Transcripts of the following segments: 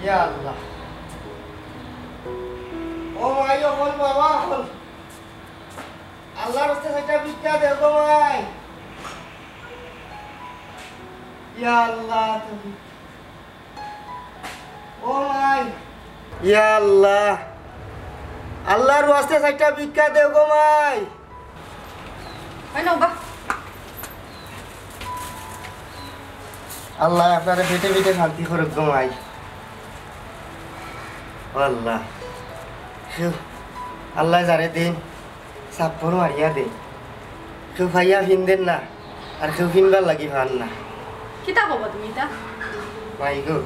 ইয়া আল্লাহ ও ভাই ও বল বাবা বল আল্লাহর রাস্তায় একটা ভিক্ষা দে গো ভাই ইয়া আল্লাহ তুমি ও ভাই ইয়া আল্লাহ আল্লাহর রাস্তায় একটা ভিক্ষা দে গো ভাই হয় না বাবা আল্লাহ আপনারে পেটে পেটে শান্তি করুক গো ভাই আল্লাহ আল্লাহ যারে দিন সাপ্পর মারিয়া দে কেউ ভাইয়া ফিনদেন না আর কেউ ফিনবার লাগি ভান না কিতা বাবা তুমি এটা ভাই গো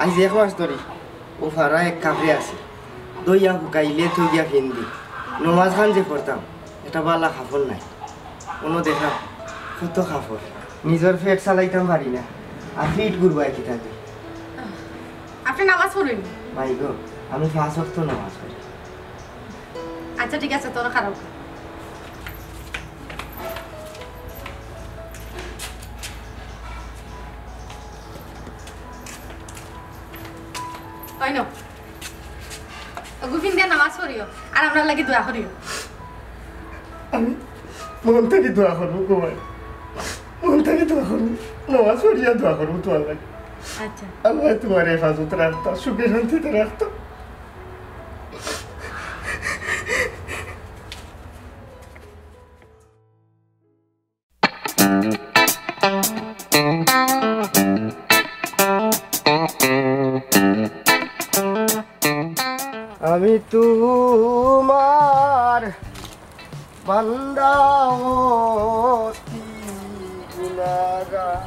আজ এক মাস ধরি ও ফারা এক কাপড়ে আছে দইয়া শুকাইলে থই গিয়া ফিন্দি নমাজ খান যে পড়তাম এটা বালা খাফর নাই কোনো দেখা কত খাফর নিজের পেট চালাইতাম পারি না আর ফিট ঘুরবাই কি থাকে আপনি নামাজ পড়েন ভাই গো আমি 5 ওয়াক্ত নামাজ পড়ি আচ্ছা ঠিক আছে তোরা খারাপ হয় না গুফিন দিয়া নামাজ পড়িও আর আমরা লাগি দোয়া করিও আমি মন থেকে দোয়া করবো গো ভাই মন থেকে দোয়া করবো নামাজ পড়িয়া দোয়া করবো তোমার লাগে আচ্ছা আল্লাহ তোমার হেফাজত রাখতো সুখে শান্তিতে রাখতো আমি তোমার বান্দা অতি গুনাহগার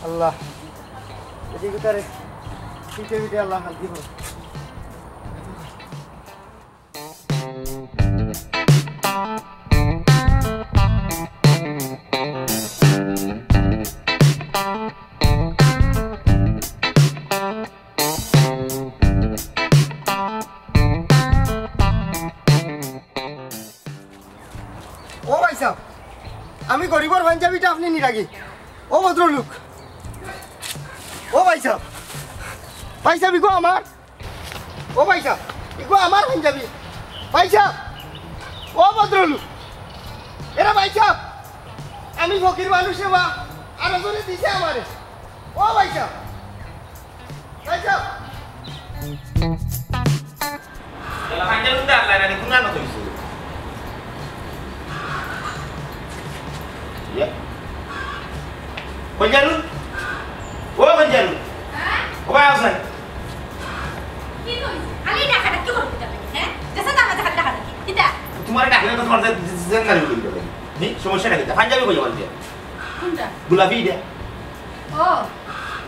আল্লাহ এদিকে তারে পিঠে পিঠে আল্লাহ হাত দিব ও ভাই সাহেব আমি গরিবর পাঞ্জাবিটা আপনি নিরাগি ও ভদ্রলোক ও ভাই সাহেব ইগো আমার ও ভাই সাহেব ইগো আমার পাঞ্জাবি ভাই সাহেব ও ভদ্রলোক এরা ভাই সাহেব আমি ফকির মানুষে বা আর জনে দিছে আমারে ও ভাই সাহেব এলা পাঞ্জাবি দা আল্লাহ রানি কুনা না কইছো ইয়া পাঞ্জাবি ও পাঞ্জাবি হ্যাঁ ও ভাই আসেন কি কইছ খালি টাকাটা কি করতে লাগে হ্যাঁ যেসা দাম আছে খালি টাকা কি কিতা তোমার ডাকলে তো তোমার জেন গাড়ি কই দেবে নি সমস্যা নাকি পাঞ্জাবি কই বল দিয়া কোনটা গোলাপি দে ও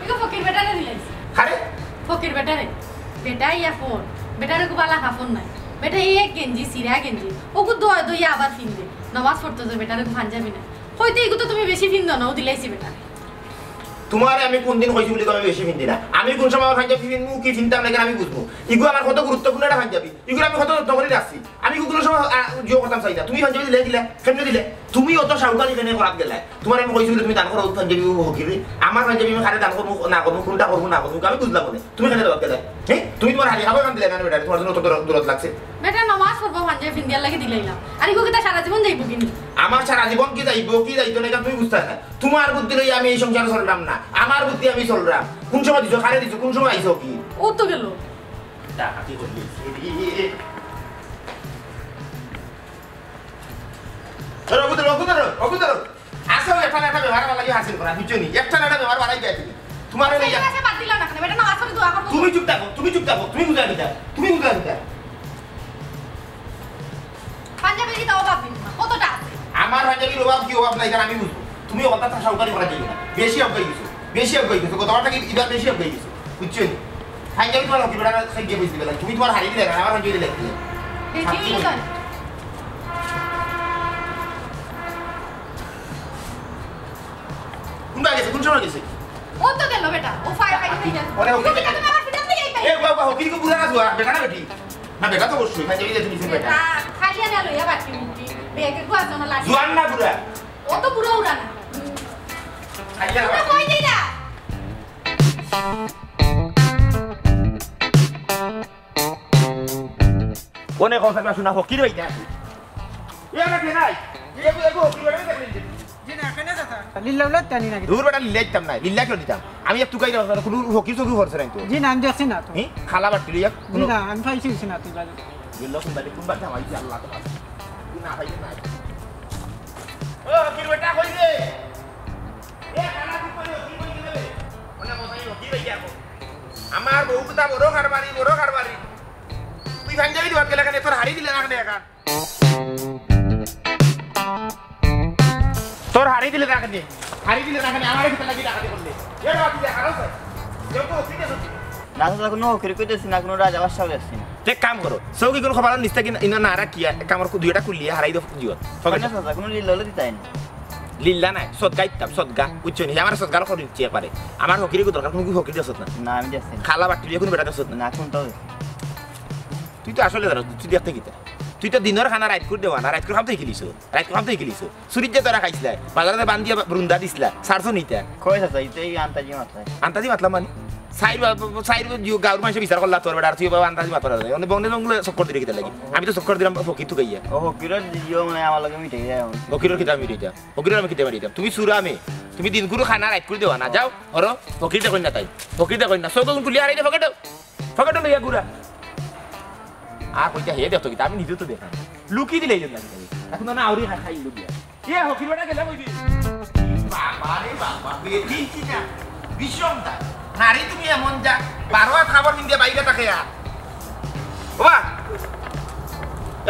এগো ফকির বেটারে দিলাইছি খারে ফকির বেটারে বেটা ইয়া ফোন বেটারে কো বালা খাফন নাই বেটা এক গেঞ্জি সিরা গেঞ্জি ওকু দইয়া আবার ফিনদে নামাজ পড়তে যে বেটারে কো পাঞ্জাবি না হইতে এগো তো তুমি বেশি ফিন দাও না ও দিলাইছি বেটা তোমার আমি কোন দিন কইছি বলি আমি বেশি ফিন্দি না আমি কোন সময় পাঞ্জাবি ফিনমু কি ফিনতাম না আমি বুঝবো ইগো আমার কত গুরুত্বপূর্ণ একটা পাঞ্জাবি ইগো আমি কত যত্ন করে রাখছি আমি কোন সময় জিও করতাম চাই না তুমি পাঞ্জাবি দিলে কেমনে দিলে তুমি অত সাউকালি কেনে করাত গেলে তোমার আমি কইছি তুমি দান করো পাঞ্জাবি হকিরি আমার পাঞ্জাবি আমি খারে দান করবো না করবো কোনটা করবো না করবো আমি বুঝলাম না তুমি কেনে দেওয়া গেলে হ্যাঁ তুমি তোমার হালি খাবার কাম দিলে না বেটা তোমার জন্য অত দূরত লাগছে বেটা নামাজ পড়বো পাঞ্জাবি ফিন দিয়ার লাগি দিলাইলাম আর ইগো কিতা সারা জীবন যাইবো কিনি আমার সারা জীবন কি যাইবো কি যাইতো না তুমি বুঝতে না তোমার বুদ্ধি লই আমি এই সংসার চললাম না আমার বুদ্ধি আমি চললাম কোন সময় দিছো খারে দিছো কোন সময় আইছো কি ও তো গেল টাকা কি করলি আসো একটা ব্যবহার লাগি হাসিল করা বুঝছনি একটা ব্যবহার বাড়াই যায় তোমার এই কাছে বাদ দিলা না কেন বেটা নামাজ পড়ে দোয়া করবো তুমি চুপ থাকো তুমি বুঝা দিতা পাঞ্জাবি দিতা অভাব দিন না কতটা আছে আমার পাঞ্জাবির অভাব কি অভাব নাই কারণ আমি বুঝবো তুমি অতটা সহকারী করা যাবে না বেশি অজ্ঞাই গেছো কথাটা কি এবার বেশি অজ্ঞাই গেছো বুঝছনি পাঞ্জাবি তোমার হকি বেড়া খাইয়ে বুঝতে গেলে তুমি তোমার হারিয়ে দিলে না আমার পাঞ্জাবি দিলে ঠিক আছে কোনটা গেছে কোন সময় গেছে ও তো গেল বেটা ও ফায়ার ফাইট হয়ে গেল ওরে ওকে তুমি আমার ফিটাল দিয়ে এ বাবা হকি কো বুঝা না জুয়া বেটা না বেটি না বেটা তো অবশ্যই পাঞ্জাবি দিয়ে তুমি বেটা খালিয়া না লইয়া বাকি মুটি বেগে কো আছে না লাগে জুয়ান না বুড়া ও তো পুরো উড়া না খাইয়া কই দিলা অনেক কথা শোনা ফকির হইতে আছে এরা কে নাই এগো এগো ফকির হইতে দেখলেন জি না কেন দাদা লিল্লা উল্লাহ টানি নাকি দূর বেটা লিলাইতাম না লিল্লা কেন দিতাম আমি একটু কাই কোনো ফকির চকি করছ না তো জি না আমি দেখছি না তো হি খালা বাটি লিয়া জি না আমি পাইছি না তুই বাজে গেল কোন বাড়ি কোন বাড়ি আমাই আল্লাহ তো আছে তুই না পাইলে না ও ফকির বেটা কই রে এ খালা কি কইলো কি কই দিবে মানে মজাই ফকির হই যাবো আমার বউ কথা বড় কারবারি তুই ভাঙ্গাবি দিবাত গেলে কেন তোর হাড়ি দিলে না কেন একা তোর হাড়ি দিলে না কেন আমার খেতে লাগি টাকা দিয়ে বললে এ বাবা তুই হারাও স্যার কেউ তো ঠিক আছে না তো কোনো হকির কইতেছি না কোনো রাজা বাদশা হইছে না এক কাম করো সৌকি কোন খবর নিস্তা কি ইনা না রাখিয়া কামর দুইটা খুলিয়া হারাই দাও জীবন কেন দাদা কোনো লিল্লা দিতাই না লিল্লা নাই সদগা ইতাম সদগা উচ্চনি আমার সদগা করে দিতে পারে আমার হকিরে দরকার কোনো কি হকির দছত না না আমি দেখছি খালা বাটি দিয়ে কোনো বেটা দছত না না কোনটাও তুই তো আসলে জানো তুই দেখতে কিতা তুই তো দিনের খানা রাইট করে দেওয়া না রাইট করে খামতে খেলিছো সুরিজ যে তোরা খাইছিলা বাজারে বান্ধিয়া বৃন্দা দিছিলা সারছো নিতা কই দাদা এই আন্তাজি মাত্রায় আন্তাজি মাতলাম মানে সাইড গাঁর মানুষ বিচার করলা তোর বেটা আর তুই বাবা আন্তাজি মাতলা অনেক বন্ধে জঙ্গলে চক্কর দিলে কিতা লাগি আমি তো চক্কর দিলাম ফকির তো গাইয়া ও হকিরের জিও মানে আমার লাগে মিটাই যায় ফকিরের কিতা আমি দিতাম ফকিরের আমি কিতা দিতাম তুমি সুরা আমি তুমি দিন গুরু খানা রাইট করে দেওয়া না যাও হরো ফকিরটা কই না তাই ফকিরটা কই না সব কোন কুলি হারাই দে ফকিরটা লইয়া গুড়া আর কইতা হে দেখতো কিতা আমি নিজে তো দেখা লুকি দিলে এই জন্য এখন না আউরি খাই লুকিয়া এ ফকির বেটা গেলাম ওই বাবা রে বাবা বেটি কিনা বিষমটা নারী তুমি এমন যা 12 হাত খাবার নিয়ে বাইরে থাকে বাবা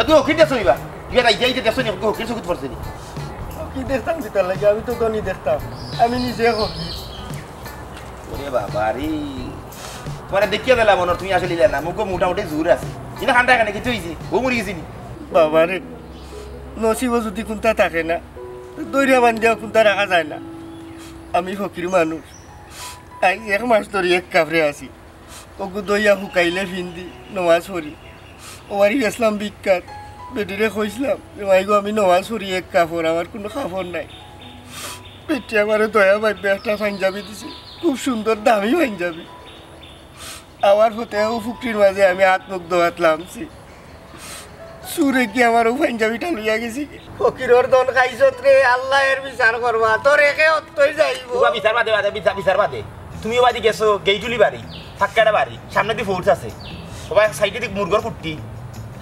এত ওকে দেখছো ইবা ইয়া রাই যাইতে দেখছো নি ওকে সুকুত পড়ছে নি কি দেখতাম দিতে লাগে আমি তো গনি দেখতাম আমি নিজে হকি ওরে বাবা রে তোমারে দেখিয়ে দিলাম মনে তুমি আসলে লিলা না মুখ মোটামুটি জোর আছে ইনা খান্ডা এখানে কিছু হইছে ও মরি গেছি নি বাবা রে নসিব যদি কোনটা থাকে না দৈরিয়া বান্ধিয়া কোনটা রাখা যায় না আমি ফকির মানুষ আই এক মাস ধরে এক কাপড়ে আছি ওকে দইয়া শুকাইলে ফিন্দি নমাজ পড়ি ওয়ারি গেছিলাম বিখ্যাত বেটিরে কইছিলাম মাইগো আমি নমাজ পড়ি এক কাপড় আমার কোনো কাপড় নাই বেটি আমারে দয়া ভাববে একটা পাঞ্জাবি দিছে খুব সুন্দর দামি পাঞ্জাবি আমার হতে ও ফুকরির মাঝে আমি হাত মুখ ধোয়াতলামছি সুরে কি আমার ও পাঞ্জাবিটা লইয়া গেছি ফকিরর দন খাইছত রে আল্লাহ এর বিচার করবা তোর একে অত্যই যাইব বিচার বাদে তুমি বাড়ি গেছো গেইটুলি বাড়ি ফাক্কাটা বাড়ি সামনে দিয়ে ফোর্স আছে সবাই সাইডে দিক মুরগর ফুটটি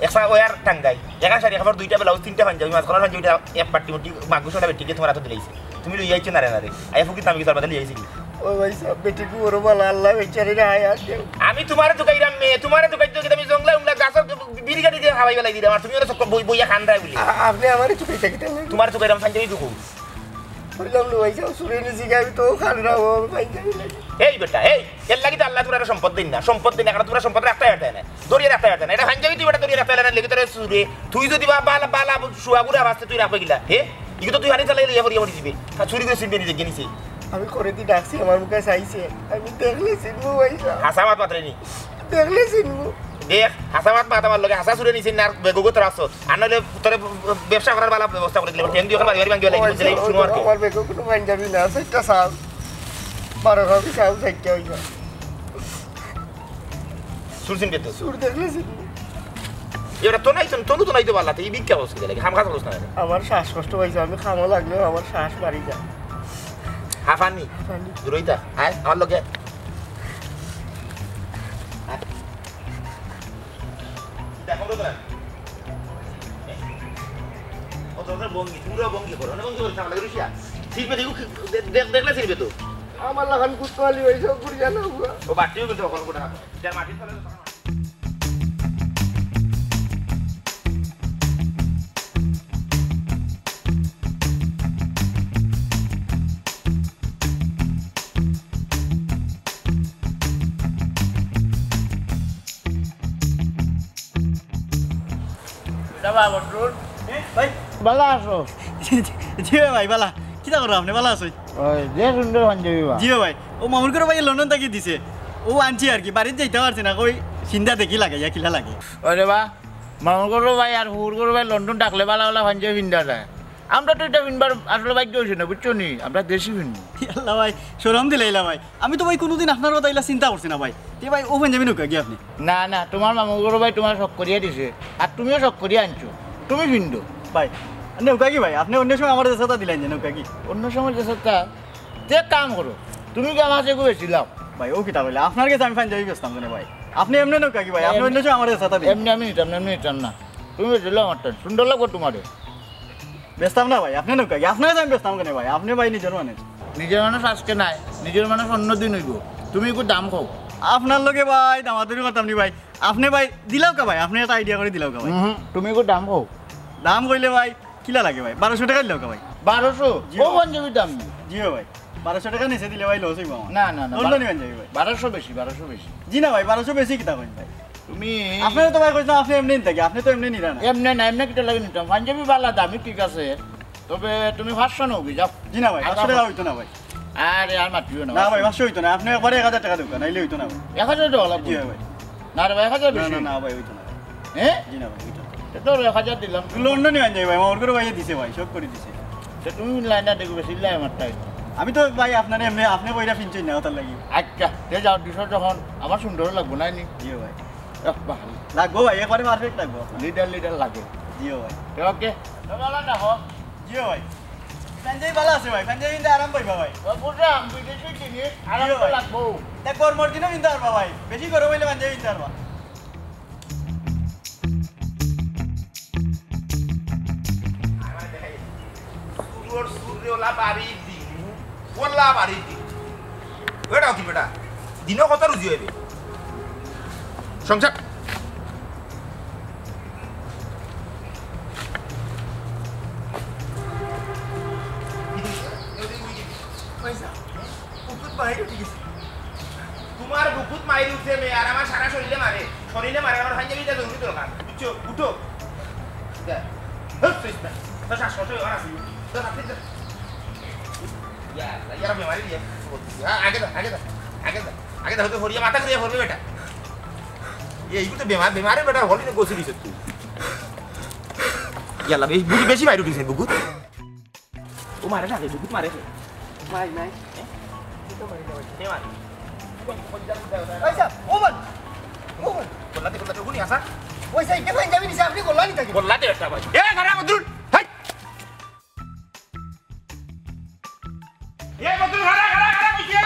একটা ওয়ার টাঙ্গাই একা শাড়ি খাবার দুইটা ব্লাউজ তিনটা পাঞ্জাবি মাছ করার পাঞ্জাবিটা এক পাট্টি মুটি মাগুসটা বেটিকে তোমার হাতে দিলাইছে তুমি লই আইছো না রে আই ফকির আমি বিচার বাদে লই আইছি ও ভাই সব বেটিকে ওর বলা আল্লাহ বেচারি রে আয়া দেও আমি তোমারে দুকাইরাম মে তোমারে দুকাইতো কি তুমি জংলা উংলা গাছ বিড়ি গাড়ি দিয়ে খাওয়াই বেলাই দিলাম আর তুমি ওরা সব বইয়া খান রাই বলি আপনি আমারে চুপে থাকিতে তোমারে দুকাইরাম পাঞ্জাবি দুকু বললাম লো ভাই সব সুরে নিছি আমি তো খান রাও পাঞ্জাবি লাগে এই বেটা এই এর লাগি তো আল্লাহ তোরা সম্পদ দিন না কারণ তোরা সম্পদ রাখতে পারতে না দরিয়া রাখতে পারতে না এটা পাঞ্জাবি তুই বেটা দরিয়া রাখতে না লেগে তোরা সুরে তুই যদি বালা বালা সুয়াগুড়া আওয়াজতে তুই রাখবে গিলা হে ইগো তো তুই হানি চালাই লিয়া পড়িয়া দিবি আর চুরি করে সিনবে নিজে গেনিছে আমি করে দি ডাকছি আমার মুখে চাইছে আমি দেখলে চিনবো ভাই হাসামাত মাত্রেনি দেখলে চিনবো দেখ হাসামাত মাত আমার লগে হাসা চুরে নিছিস না বেগো তোর আসত আর নইলে তোর ব্যবসা করার বালা ব্যবস্থা করে দিলে টেন দিও খালি বাড়ি ভাঙি লাগি দিলে শুনো আর কি আমার বেগো কোনো পাঞ্জাবি না সেটা সাল 12 রাবি সাল থেকে হইছে সুরসিন বেতো সুর দেখলে চিনবো এরা তো নাই তো নাই তো বালা এই বিক কেবস কি লাগে হাম খাস বলছ না আমার শ্বাসকষ্ট হইছে আমি খামো লাগলেও আমার শ্বাস মারি যায় হাফানি দুরইতা আয় আমার লগে দেখো তো ও তোর বঙ্গি পুরো বঙ্গি করো না বঙ্গি করে সামনে রুশিয়া সিরবে দেখলে সিরবে তো আমার লাগান কুতওয়ালি হইছে গুড় জানো ও বাটিও কিন্তু অকল করে হাতে যার মাটি ফেলে বালা আছো জি ভাই বালা কিতা করো আপনি বালা আছো ওই যে সুন্দর পাঞ্জাবি বা জি ভাই ও মামুর করে ভাই লন্ডন থেকে দিছে ও আনছি আর কি বাড়িতে যাইতে পারছে না কই চিন্তা দেখি লাগে ইয়া কিলা লাগে ওরে বা মামুর করো ভাই আর হুর করো ভাই লন্ডন ডাকলে বালা বালা পাঞ্জাবি পিন্দা যায় আমরা তো এটা কিনবার আসলে বাধ্য হয়েছি না বুঝছো নি আমরা দেশি কিনবো আল্লাহ ভাই শরম দিলাইলা ভাই আমি তো ভাই কোনোদিন আপনার কথা এগুলা চিন্তা করছি না ভাই তে ভাই ও পাঞ্জাবি নৌকা কি আপনি না না তোমার মামুগুলো ভাই তোমার শখ করিয়া দিছে আর তুমিও শখ করিয়া আনছো তুমি কিনবো ভাই নৌকা কি ভাই আপনি অন্য সময় আমার সাথে দিলেন যে নৌকা কি অন্য সময় দেশের তা তে কাম করো তুমি কি আমার চেয়ে বেশিলাম ভাই ও কিতা বলে আপনার কাছে আমি পাঞ্জাবি বেচতাম কেন ভাই আপনি এমনি নৌকা কি ভাই আপনি অন্য সময় আমার সাথে দিলেন এমনি আমি নিতাম না তুমি বেশিল আমারটা সুন্দর লাগবো তোমারে বেচতাম না ভাই আপনি নৌকা কি আপনার কাছে আমি বেচতাম কেন ভাই আপনি ভাই নিজের মানুষ নিজের মানুষ আজকে নাই নিজের মানুষ অন্য দিন হইব তুমি একটু দাম খাও আপনার লোকে ভাই দামাদারি করতাম নি ভাই আপনি ভাই দিলাও কা ভাই আপনি একটা আইডিয়া করে দিলাও কা ভাই তুমি একটু দাম খাও দাম কইলে ভাই কিলা লাগে ভাই 1200 টাকা দিলাও কা ভাই 1200 ও পাঞ্জাবির দাম নেই জিও ভাই 1200 টাকা নিচে দিলে ভাই লস হইব আমার না না না অন্য নিবেন যাই ভাই 1200 বেশি জি না ভাই 1200 বেশি কিতা কইন ভাই তুমি আপনি তো ভাই কইছেন আপনি এমনি নিতে আপনি তো এমনি নিরা না এমনি কিটা লাগে নিতাম পাঞ্জাবি বালা দামি ঠিক আছে তবে তুমি 500 নাও যাও জি না ভাই 500 টাকা হইতো না ভাই আরে আর মাটিও না না ভাই 500 হইতো না আপনি একবারে 1000 টাকা দেবেন নাইলে হইতো না ভাই 1000 টাকা লাগবে জি ভাই না রে ভাই 1000 না বেশি না না ভাই হইতো না হ্যাঁ জি না ভাই হইতো না তো 1000 দিলাম লন্ডন নিবেন যাই ভাই আমার করে ভাই দিছে ভাই সব করে দিছে তো তুমি লাইনটা দেখবে সিলাই আমারটাই আমি তো ভাই আপনার এমনি আপনি কইরা ফিনছেন না ওটার লাগি আচ্ছা তে যাও দিছো যখন আমার সুন্দর লাগবো না নি জিও ভাই ভালো লাগবো ভাই একবারে পারফেক্ট লাগবো লিটার লাগে জিও ভাই ওকে তো ভালো দেখো জিও ভাই পাঞ্জাবি ভালো আছে ভাই পাঞ্জাবি কিন্তু আরাম পাইবা ভাই বুঝলাম বিদেশি জিনিস আরাম জিও ভাই। লাগবো তা গরমের দিনও কিনতে পারবা ভাই বেশি গরম হইলে পাঞ্জাবি কিনতে পারবা সূর্যলা বাড়ি দিন ওলা বাড়ি দিন ওটাও কি বেটা দিনও কত রুজি হইবে সংসার তোমার বুকুত মারি উঠছে মেয়ে আর আমার সারা শরীরে মারে আমার পাঞ্জাবিটা জরুরি দরকার বুঝছো উঠো তো শ্বাসকষ্ট হয়ে আসি তো হাতে ইয়ার বেমারি দিয়ে আগে হয়তো ভরিয়া মাথা করিয়া ভরবে বেটা এইগুলো তো বেমারে বেটা হলি না গোসি দিছে তুই ইয়ালা বেশি মারি উঠিছে বুকুত ও মারে না বুকুত মারে নাই নাই কে মারে আচ্ছা ওমান ওমান বললাতে গুনি আসা ওই সাইড কে পাঞ্জাবি নিছে আপনি বললানি তাকে বললাতে একটা ভাই এ গাড়া মদুর হাই এ মদুর গাড়া কইছে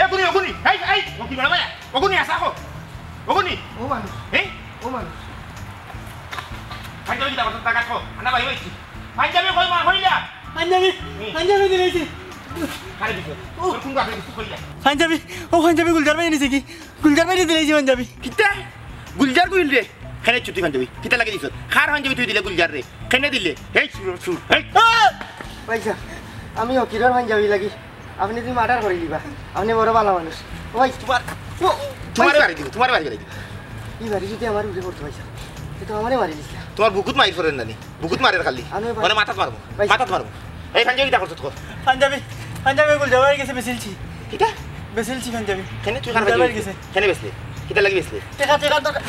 এ গুনি এই ওকি বড় ভাই ওগুনি আসা কো ওগুনি ও মানুষ এই ও মানুষ পাঞ্জাবি দাও টাকা কো আনা ভাই হইছি পাঞ্জাবি কই মা হইলা পাঞ্জাবি দিলেছি খালি দিছো ওর কোন গাবে কিছু কইলা পাঞ্জাবি গুলজার ভাই নিছে কি গুলজার ভাই দিলেছি পাঞ্জাবি কিতা গুলজার কইল রে খানে ছুটি পাঞ্জাবি কিতা লাগি দিছো খার পাঞ্জাবি তুই দিলে গুলজার রে খানে দিলে এই সুর এই পয়সা আমি অকিরর পাঞ্জাবি লাগি আপনি তুমি মার্ডার করে দিবা আপনি বড় ভালো মানুষ ওই তোমার বাড়ি দিব এই বাড়ি যদি আমার উঠে পড়তো পয়সা তো আমারে মারি দিস তোমার বুকুত মাইর ফরেন নানি বুকুত মারের খালি মানে মাথাত মারবো এই পাঞ্জাবি কিতা করছত কো পাঞ্জাবি গুলজার ভাই গেছে বেসিলছি কিতা বেসিলছি পাঞ্জাবি খানে তুই খান গুলজার ভাই গেছে গেছে খানে বেসলে কিতা লাগি বেসলে টেকার দরকার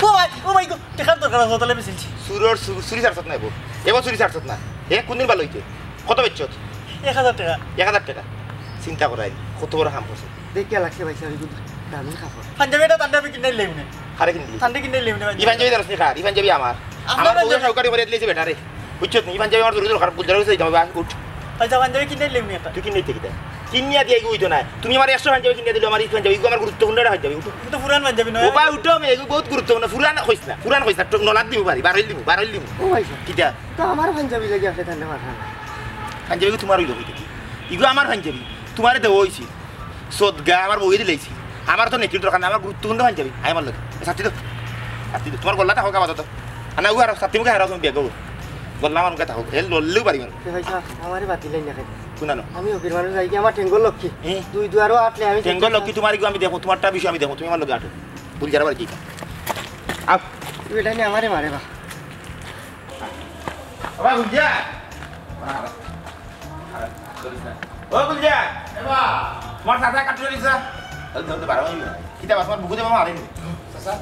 ও ভাই গো টেকার দরকার আছে তাহলে বেসিলছি চুরি সারছত না এবার চুরি সারছত না এ কোনদিন ভালো হইতে কত বেচছত 1000 টাকা 1000 টাকা চিন্তা করাই কত বড় হাম করছে দেখে লাগছে পয়সা ওই দামি কাপড় পাঞ্জাবিটা পাঞ্জাবি কিনে লেউনে হারে কিনলি ঠান্ডা কিনে লেউনে ই পাঞ্জাবি দারস খা ই পাঞ্জাবি আমার বউয়ের সরকারি বাড়ি দিলেছে বেটা রে বুঝছত নি ই পাঞ্জাবি আমার জরুরি দরকার বুঝার হইছে যাবে উঠ পয়সা পাঞ্জাবি কিনে লেউনে এটা তুই কিনে দিতে কিনিয়া দিয়ে হইতো না তুমি আমার 100 পাঞ্জাবি কিনে দিলে আমার ই পাঞ্জাবি আমার গুরুত্বপূর্ণ হয়ে যাবে উঠো কিন্তু পুরান পাঞ্জাবি নয় ও ভাই উঠো আমি এগু বহুত গুরুত্বপূর্ণ পুরান কইছ না নলাদ দিব পারি বারইল দিব ও পয়সা কিটা তো আমার পাঞ্জাবি লাগি আপনি ঠান্ডা মাথা পাঞ্জাবি তোমার হইলো হইতে কি ইগো আমার পাঞ্জাবি তোমারে দেব হইছি সদগা আমার বউয়ে দিলাইছি আমার তো নেকির দরকার না আমার গুরুত্বপূর্ণ পাঞ্জাবি আই আমার লাগে সাথী তো তোমার গল্লাটা হোক আমার তো আনা ও আর সাথী মুখে হারাও তুমি বেগো গল্লা আমার কথা হোক এল লল্লেও পারি মানে পয়সা আমারে বাতিলেন না শুনানো আমি অকির মানুষ যাই কি আমার টেঙ্গল লক্ষ্মী দুই দুয়ারও আটলে আমি টেঙ্গল লক্ষ্মী তোমার ইগো আমি দেখো তোমারটা বিষয় আমি দেখো তুমি আমার লগে আটো ভুল যারা কি আপ এটা নিয়ে আমারে মারে বা বাবা গুলজা ও গুলজা এবা তোমার সাথে কাটলো দিছা ধরতে পারো কিতা বাস আমার বুকুতে মামা আরে চাচা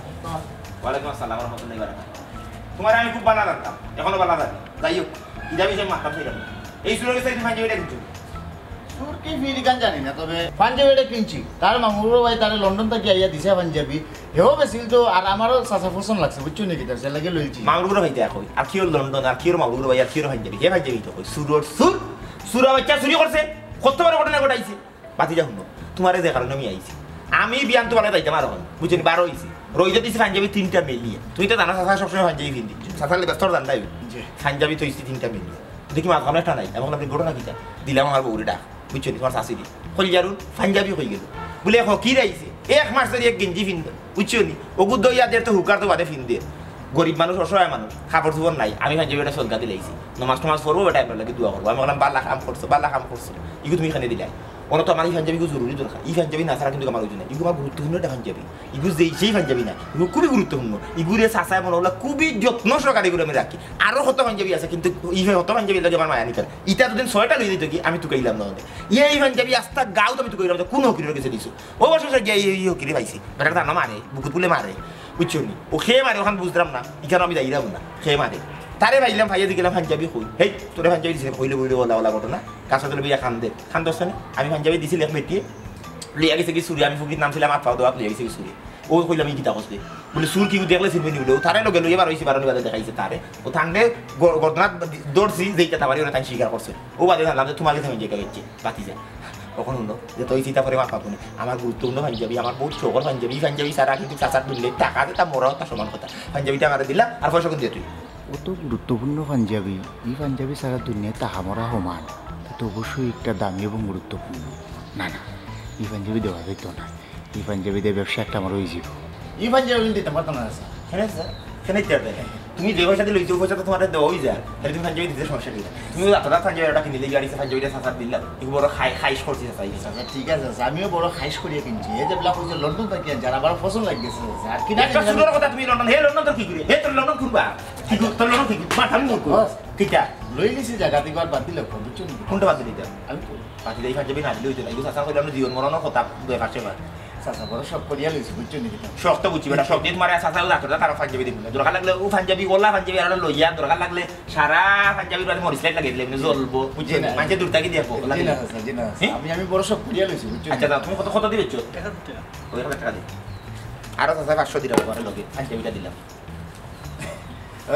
ওয়ালাইকুম আসসালাম ওয়া রাহমাতুল্লাহি ওয়া বারাকাতুহু তোমার আমি খুব বালা জানতাম এখনো বালা জানি যাই হোক ইটা বিষয়ে মাথা ছিল না এই সুরের কাছে পাঞ্জাবিটা কিনছো তোর কি ফিরি গান জানি না তবে পাঞ্জাবিটা কিনছি তার মামুর ভাই তার লন্ডন থেকে আইয়া দিছে পাঞ্জাবি হেও বেশি তো আর আমারও চাচা পছন্দ লাগছে বুঝছো নাকি তার সে লাগে লইছি মাগুর ভাই দেখো আর কি লন্ডন আর কি মাগুর ভাই আর কি পাঞ্জাবি হে পাঞ্জাবি তো সুরর সুরা বাচ্চা চুরি করছে কত বড় ঘটনা ঘটাইছে বাতি যা শুনো তোমারে যে কারণে আমি আইছি আমি বিয়ান তো বলে যাইতাম আর বুঝছেন 12 হইছি রইতে দিছি পাঞ্জাবি 3টা মিলিয়ে তুই তো জানা চাচা সবসময় পাঞ্জাবি কিনতি চাচার ব্যস্তর জানতাই পাঞ্জাবি তো 3টা মিলিয়ে দেখি মাথা একটা নাই এখন আপনি ঘটনা কিটা দিলাম আমার বউরে ডাক বুঝছেন তোমার শাশুড়ি কল জারুন পাঞ্জাবি হয়ে গেল বলে এখন কি রাইছে 1 মাস ধরে এক গেঞ্জি ফিন বুঝছো নি ওগুদ দইয়াদের তো হুকার তো বাদে ফিন দিয়ে গরিব মানুষ অসহায় মানুষ খাবার চুবর নাই আমি পাঞ্জাবিটা সদগা দিলাইছি নমাজ টমাজ পড়বো টাইম লাগে দোয়া করবো আমি বললাম বাল্লা কাম করছো ইগু তুমি এখানে দিলাই ওরা তো আমার এই পাঞ্জাবি জরুরি দরকার এই পাঞ্জাবি না ছাড়া কিন্তু আমার ওই না ইগু আমার গুরুত্বপূর্ণ একটা পাঞ্জাবি ইগু সেই পাঞ্জাবি না ইগু খুবই গুরুত্বপূর্ণ ইগুরে চাচায় মনে হলো খুবই যত্ন সহকারে এগুলো আমি রাখি আরো কত পাঞ্জাবি আছে কিন্তু এই কত পাঞ্জাবি লাগে আমার মায়া নিকার ইটা দুদিন 6টা লই দিত কি আমি তো কইলাম না এই পাঞ্জাবি আস্তা গাও তো আমি তো কইলাম কোন হকিরের কাছে দিছো ও বছর গিয়ে এই হকিরে পাইছি বেটা ধান মারে বুকুত বলে মারে বুঝছো নি ও খেয়ে মারে ওখানে বুঝলাম না এখানে আমি যাইলাম না খেয়ে মারে তারে ভাইলাম ভাইয়া দিলাম পাঞ্জাবি কই হেই তোরে পাঞ্জাবি দিছে কইলে বইলে ওলা ঘটনা কাছে তোলে বিয়া খান দোস্ত না আমি পাঞ্জাবি দিছি লেখ মেটিয়ে লিয়া গেছে কি সুরি আমি ফুকির নাম ছিলাম আফাও দোয়া লিয়া গেছে কি সুরি ও কইলাম আমি কিতা কইছে বলে সুর কি দেখলে চিনবে নি বলে ও তারে লগে লইয়া বার হইছে বারণ বাদে দেখাইছে তারে ও থাঙ্গে ঘটনা দৌড়ছি যেইটা তাবারি ওরা তাই স্বীকার করছে ও বাদে জানলাম যে তোমার কাছে আমি জায়গা গেছি বাতি যায় কখন হলো যে তুই চিন্তা করে মাথা পাবো আমার গুরুত্বপূর্ণ পাঞ্জাবি আমার বহুত শোকর পাঞ্জাবি সারা কিন্তু চাচার দিলে টাকা তা মোরাও তার সমান কথা পাঞ্জাবিটা আমার দিলাম আর পয়সা কোন দিয়ে তুই অত গুরুত্বপূর্ণ পাঞ্জাবি এই পাঞ্জাবি সারা দুনিয়ায় তাহামরা সমান তো অবশ্যই একটা দামি এবং গুরুত্বপূর্ণ না না এই পাঞ্জাবি দেওয়া যেত না এই পাঞ্জাবি দিয়ে ব্যবসা একটা আমার হয়ে যাব এই পাঞ্জাবি দিতে পারতাম না স্যার হ্যাঁ স্যার কেন তুমি যে পয়সা দিলে ওই পয়সা তো তোমার দেওয়াই যায় তাহলে তুমি পাঞ্জাবি দিতে সমস্যা নেই তুমি রাতটা পাঞ্জাবিটা কিনলে গাড়ি পাঞ্জাবিটা চাচার দিলাম একটু বড় খাইশ করছি চাচা ঠিক আছে আমিও বড় খাইশ করিয়ে কিনছি এই যে ব্লাক হচ্ছে লন্ডন থেকে যারা আবার পছন্দ লাগতেছে আর কি না সুন্দর কথা তুমি লন্ডন তো কি করি তোর লন্ডন ঘুরবা কি তোর লন্ডন কি মাথা আমি কিটা লই লিছি জায়গা থেকে আর বাতিল করব বুঝছো কোনটা বাদ দিতে আমি বাকি দেই পাঞ্জাবি না দিলে হইতো না চাচা কইলাম জীবন মরণের কথা দুই পাশে বার চাচা বড় সব করিয়া লইছি বুঝছো নি শক্ত বুঝছি বেটা শক্তি তোমার চাচা রাখতো তারা পাঞ্জাবি দিব না দরকার লাগলে ও পাঞ্জাবি ওলা পাঞ্জাবি আর লইয়া দরকার লাগলে সারা পাঞ্জাবির বাদে মরিচ লাইট লাগিয়ে দিলে জ্বলবো বুঝছেন মাঝে দূরটাকে দিয়ে আমি বড় সব করিয়া লইছি বুঝছো আচ্ছা তুমি কত দিবেছ ওই টাকা দিই আরো চাচা 500 দিলাম পরে লগে পাঞ্জাবিটা দিলাম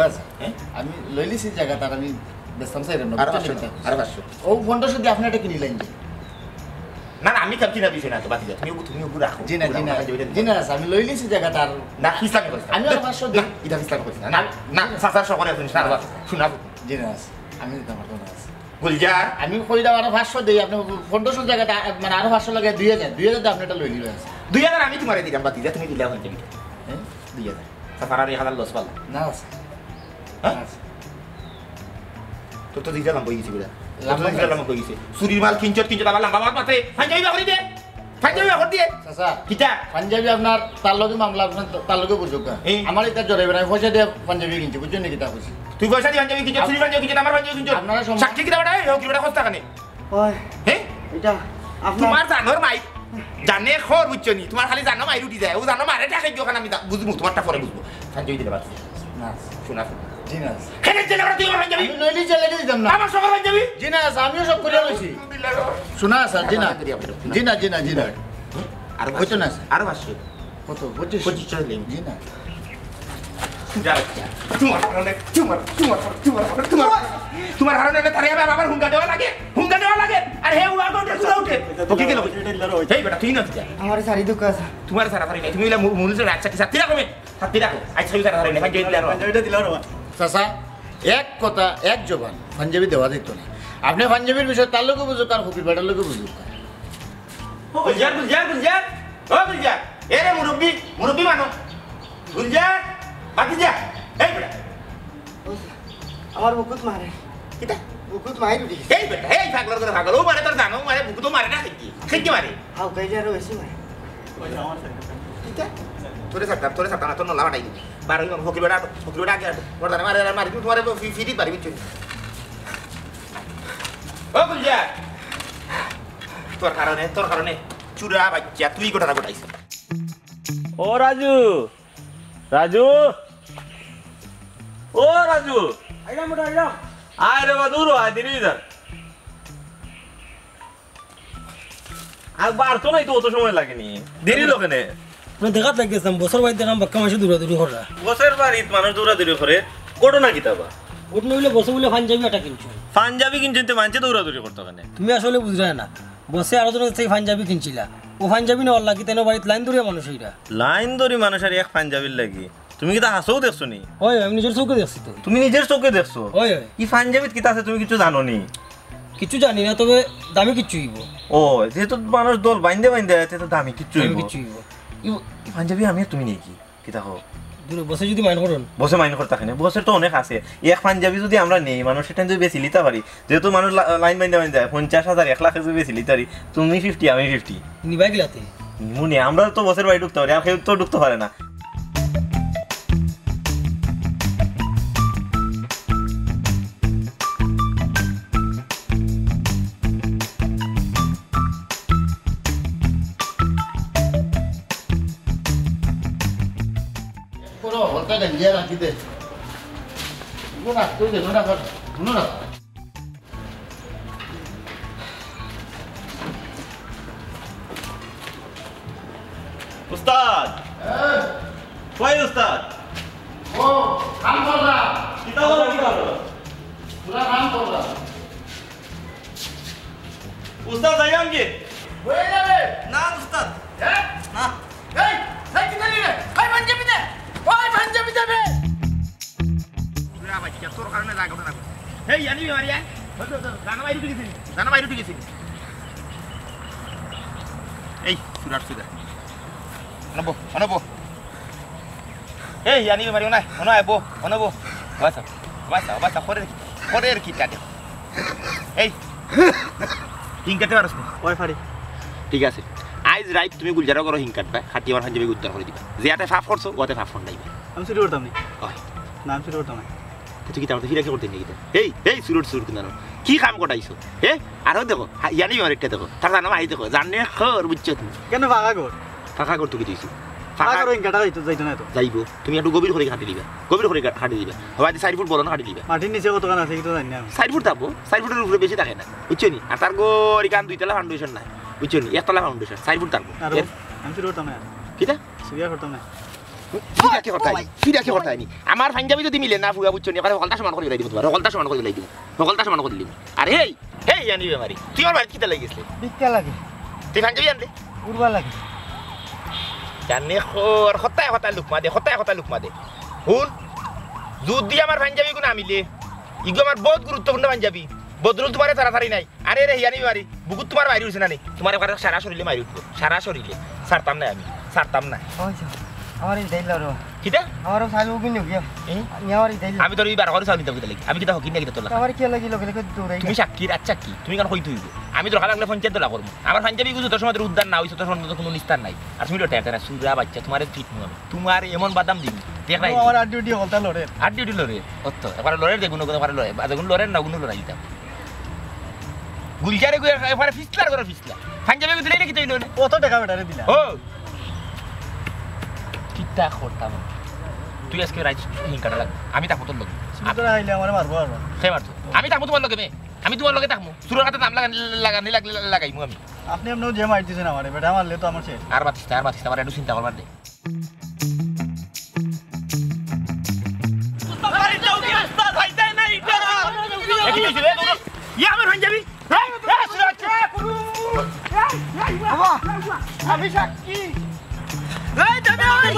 আচ্ছা আমি লই লিছি জায়গা তার আমি বেস্তাম চাইলাম না আর 500 ও ফোনটা শুধু আপনি এটা কিনি লাইন না আমি কাপ কিনা বিষয় না তো বাকি তুমি উপরে রাখো জি না আমি লই লিছি জায়গা তার না হিসাব করছ আমি 500 দিই এটা হিসাব করছ না না চাচা সকলে তুমি শোনা জি না আমি দিতে পারবো না গুলজার আমি কই দাও আরো 500 দেই আপনি ফোনটা শুধু জায়গাটা মানে আরো 500 লাগে 2000 আপনি এটা লই নিবেন 2000 আমি তোমারে দিলাম বাকি তুমি দিলা হইছে কি হ্যাঁ 2000 সাফারার 1000 লস পালা না হ্যাঁ তো দিলাম বই গেছি বুড়া লাম্বা কই গেছে সুরির মাল কিঞ্চত আবার লাম্বা মাল পাতে পাঞ্জাবি বাকরি দে পাঞ্জাবি বাকরি দিয়ে চাচা কিটা পাঞ্জাবি আপনার তার লগে মামলা আপনার তার লগে বুঝুক আমার এটা জড়াইবে না পয়সা দিয়ে পাঞ্জাবি কিনছি বুঝছেন নাকি তা কইছি তুই পয়সা দিয়ে পাঞ্জাবি কিঞ্চত সুরির পাঞ্জাবি কিঞ্চত আমার পাঞ্জাবি কিঞ্চত আপনারা সাক্ষী কিটা বড় হেও কিটা কষ্ট কানে ওই হ্যাঁ এটা আপনার তোমার জানোর মাই জানে খর বুঝছো নি তোমার খালি জানো মাই রুটি যায় ও জানো মারে টাকা দিও কারণ আমি বুঝবো তোমারটা পরে বুঝবো পাঞ্জাবি দিতে পারছি না শোনা জি না কেনে চলে বড় তুই আমার পাঞ্জাবি আমি লইলি চলে দিতাম না আমার সবার পাঞ্জাবি জি না আমিও সব করিয়া লইছি শোনা স্যার জি না আর হইতো না আর 500 কত 25 চলে জি না তোমার হারনে তারে আবার হুঙ্গা দেওয়া লাগে আর হে উড়া উঠে সুদা উঠে ওকে গেল এই বেটা তুই না যা আমার সারি দুঃখ আছে তোমার সারা সারি নাই তুমি এলা মুল সে রাখছা কি সাথে রাখো আচ্ছা সারা সারি নাই পাঞ্জাবি দিলা পাঞ্জাবিটা দিলাম চাচা এক কথা এক জবান পাঞ্জাবি দেওয়া যেত না আপনি পাঞ্জাবির বিষয় তার লোকে বুঝুক আর হুকির বেটার লোকে বুঝুক গুলজার ও গুলজার এরে মুরব্বি মানো গুলজার বাকি যা এই বেটা আমার বুকুত মারে কিটা বুকুত মারি উঠি এই বেটা এই পাগল করে পাগল ও মারে তোর জানো মারে বুকু তো মারে না কি মারে হাউ গাইলে আরো বেশি মারে কিটা তোরে সাথে না তোর নলা বাটাই বারো হকির বেটা আগে বড় মারে তুমি তোমারে ফিরি পারবি তুই ও গুলজার তোর কারণে চুরা বাচ্চা তুই গোটাটা গোটাইছিস ও রাজু ও রাজু আইলাম মোটা আইলাম আয় রে বাদুর আয় দেরি যা আর বার তো নাই তো অত সময় লাগেনি দেরি লোকেনে দেখাত লাগিয়েছিলাম বছর বাড়ি দেখাম বাক্কা মাসে দৌড়াদৌড়ি করা বসের বাড়িত মানুষ দৌড়াদৌড়ি করে ঘটনা কি তাবা ওট নইলে বসে বলে পাঞ্জাবি আটা কিনছো পাঞ্জাবি কিনছেন তো মানছে দৌড়াদৌড়ি করতো ওখানে তুমি আসলে বুঝলে না বসে আরো জনের থেকে পাঞ্জাবি কিনছিলা ও পাঞ্জাবি নেওয়ার লাগি তেন বাড়িতে লাইন ধরিয়া মানুষ এইটা লাইন ধরি মানুষের এক পাঞ্জাবির লাগি তুমি কি তা হাসও দেখছো নি ওই আমি নিজের চোখে দেখছি তো তুমি নিজের চোখে দেখছো ওই ওই কি পাঞ্জাবিত কিতা আছে তুমি কিছু জানো নি কিছু জানি না তবে দামি কিচ্ছু হইব ও যেহেতু মানুষ দল বাইন্দে বাইন্দে আছে তো দামি কিচ্ছু দামি হইব কিচ্ছু হইব এই পাঞ্জাবি আমি আর তুমি নেই কি কিতা হো দূরে বসে যদি মাইন করুন বসে মাইন করতে থাকে না বসের তো অনেক আছে এক পাঞ্জাবি যদি আমরা নেই মানুষ সেটা যদি বেশি লিতে পারি যেহেতু মানুষ লাইন বাইন্দে বাইন্দে যায় 50,000 1 লাখ যদি বেশি লিতে পারি তুমি 50 আমি 50 নিবাই গেলাতে মনে আমরা তো বসের বাড়ি ঢুকতে পারি আর কেউ তো ঢুকতে পারে না কোনো হলকা গঞ্জিয়া রাখি দে কোনো রাখতে দে না রাখ কোনো রাখ উস্তাদ কই উস্তাদ ও কাম কর না কিতা বলা কি করো পুরা কাম কর না উস্তাদ যাইম কি হয়ে যাবে না উস্তাদ হ্যাঁ না এই সাই কি জানি রে ভাই পাঞ্জাবি দে ওই পাঞ্জাবি দেবে পুরা বাচ্চা তোর কারণে লাগা না হেই আনি মারিয়া জানা বাইরে ঢুকেছিস জানা বাইরে ঢুকেছিস এই সুরাট সুদা অনবো অনবো এই আনি মারিও না অনবো অনবো বাসা বাসা বাসা খরের কিটা দে এই হিংকাতে পারছ না ওই ফাড়ি ঠিক আছে আইজ রাইট তুমি গুলজারা করো হিং কাটবা খাটি আমার হাঞ্জাবি উত্তর করে দিবা যে আতে ফাফ করছো ওতে ফাফ ফোন নাইবা আমি শুরু করতাম নি ওই না আমি শুরু করতাম না তুই কি তাহলে ফিরে করতে নাকি এই এই সুরট সুর কিনা কি কাম কটাইছো হে আরো দেখো ইয়ানি মারিটা দেখো তার নাম আই দেখো জানে খর বুঝছো তুমি কেন ফাঁকা কর ফাঁকা করতে কি দিছো ফাঁকা ফাঁকা করো ইনকাটা যাইতো না তো যাইবো তুমি একটু গভীর করে কাটি দিবা গভীর করে কাটি দিবা হয়তো 4 ফুট বড় না কাটি দিবা মাটির নিচে কত কান আছে কিন্তু জানি না আমি 4 ফুট থাকবো 4 ফুটের উপরে বেশি থাকে না বুঝছো নি আর তার গড়ি কান দুইতলা ফাউন্ডেশন নাই বুঝছো নি একতলা ফাউন্ডেশন 4 ফুট থাকবো আর আমি শুরু করতাম না কিটা সুবিয়া করতাম না ফিরা কি করতে আমার পাঞ্জাবি যদি মিলে না ফুয়া বুঝছো নি ওখানে হলতা সমান করে দিব তোমার হলতা সমান করে দিব হলতা সমান করে দিব আর হেই হেই জানি বেমারি তুই আমার বাড়ি কিটা লাগিয়েছিলে বিক্কা লাগে তুই পাঞ্জাবি আনলে উড়বা লাগে জানে খর হতায় হতায় লুকমা দে হুন যদি আমার পাঞ্জাবি গুণ আমিলে ইগো আমার বহুত গুরুত্বপূর্ণ পাঞ্জাবি বদরুল তোমার তাড়াতাড়ি নাই আরে রে হিয়ানি মারি বুকুত তোমার মারি উঠছে না নি তোমার ওখানে সারা শরীরে মারি উঠবো সারা শরীরে ছাড়তাম না আমি ছাড়তাম না আমার এই দেইল র কিটা আমারও সাইলো কিন গিয়া নি আমার এই দেইল আমি তোর এই বার করে চাউনি দাবি লাগি আমি কিটা হকিন না কিটা তোলা আমার কি লাগি লগে লগে দৌড়াই তুমি সাক্ষী আচ্ছা কি তুমি কেন কই তুইব আমি দরকার লাগলে পঞ্চায়েত দলা করবো আমার পাঞ্জাবি গুজু তোর সময় উদ্যান না হইছে তোর সময় কোনো নিস্তার নাই আর তুমি লোটে না সুরা বাচ্চা তোমার ঠিক নয় তোমার এমন বাদাম দিবি দেখ নাই আমার আর ডিউটি হলতা লড়ে আর ডিউটি লরে অত এবার লরের দেখুন এবার লরে দেখুন লরের না গুণ লড়াই দিতাম গুলজারে গুয়ে এবারে ফিসলার করে ফিসলা পাঞ্জাবি গুজু দিলে কি তুই লরে কত টাকা বেটারে দিলা ও কিটা করতাম তুই আজকে রাইট হিংকাটা লাগ আমি তাকো তোর লগে তোরা আইলে আমারে মারবো আর সে মারতো আমি তাকো তোমার লগে আমি তোমার লগে থাকমু সুরের হাতে নাম লাগানি লাগাইমু আমি আপনি এমন যে মার দিছেন আমারে বেটা মারলে তো আমার শেষ আর বাতিস আমার একটু চিন্তা করবার দে আমি সাক্ষী আমার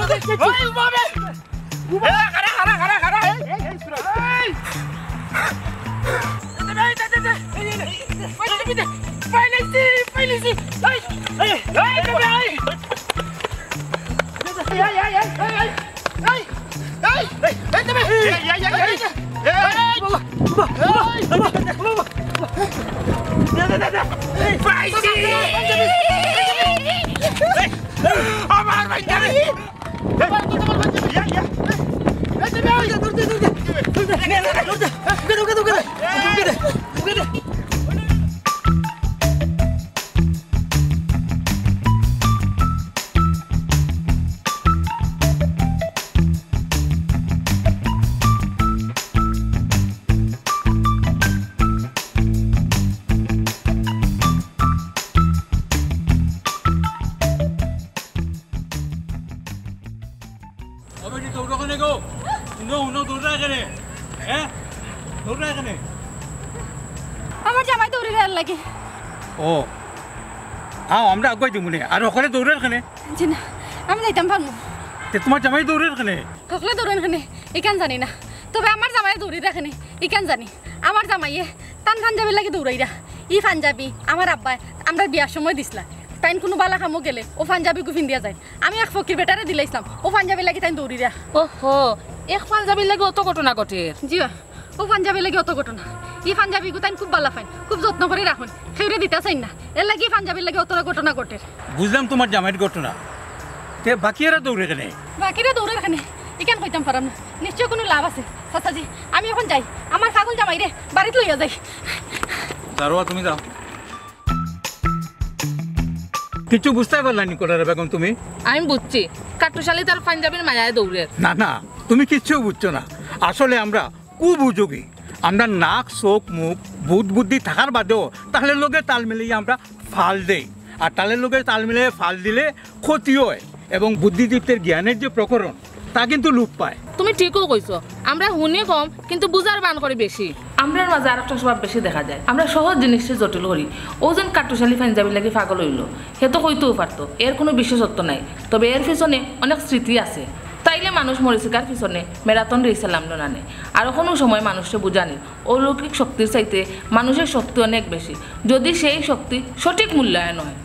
ও আমরা আগুয়াই দিব নে আর ওখানে দৌড়ের খানে জি না আমি যাইতাম পারবো তোমার জামাই দৌড়ের খানে সকলে দৌড়েন খানে ইকান জানি না তবে আমার জামাই দৌড়ি রাখেনি ইকান জানি আমার জামাইয়ে টান পাঞ্জাবি লাগে দৌড়াইরা ই পাঞ্জাবি আমার আব্বাই আমরা বিয়ার সময় দিছিলা তাইন কোনো বালা খামো গেলে ও পাঞ্জাবি গুফিন দিয়া যায় আমি এক ফকির বেটারে দিলাইছিলাম ও পাঞ্জাবি লাগে তাই দৌড়িরা ওহো এক পাঞ্জাবির লাগে অত ঘটনা ঘটে জি ও পাঞ্জাবি লাগে অত ঘটনা ই পাঞ্জাবি গু তাইন খুব বালা ফাইন খুব যত্ন করে রাখুন সেউরে দিতে চাই না এর লাগে পাঞ্জাবির লাগে অত ঘটনা ঘটে বুঝলাম তোমার জামাইয়ের ঘটনা তে বাকি এরা দৌড়ে খানে বাকিরা দৌড়ে রাখেনি ইকান কইতাম পারাম না নিশ্চয় কোনো লাভ আছে চাচাজি আমি এখন যাই আমার ছাগল জামাই রে বাড়িতে লইয়া যাই দারোয়া তুমি যাও কিছু বুঝতে পারলানি কোটারে বেগম তুমি আমি বুঝছি কাটুশালি তার পাঞ্জাবির মায়ায় দৌড়ে না না তুমি কিচ্ছু বুঝছো না আসলে আমরা কুবুযোগী আমরা নাক চোখ মুখ বুধ বুদ্ধি থাকার বাদেও তাহলে লোকে তাল মিলিয়ে আমরা ফাল দেই আর তালের লোকে তাল মিলিয়ে ফাল দিলে ক্ষতি হয় এবং বুদ্ধিদীপ্তের জ্ঞানের যে প্রকরণ তা কিন্তু লোপ পায় তুমি ঠিকও কইছো আমরা হুনি কম কিন্তু বুঝার বান করি বেশি আমরার মাঝে আর একটা স্বভাব বেশি দেখা যায় আমরা সহজ জিনিসটা জটিল করি ও যেন কাটুশালি পাঞ্জাবি লাগে পাগল হইল সে তো কইতেও পারতো এর কোনো বিশেষত্ব নাই তবে এর পিছনে অনেক স্মৃতি আছে তাইলে মানুষ মরিচিকার পিছনে ম্যারাথন রেসে নামলো নানে আর কোনো সময় মানুষকে বুঝানি অলৌকিক শক্তির চাইতে মানুষের শক্তি অনেক বেশি যদি সেই শক্তি সঠিক মূল্যায়ন হয়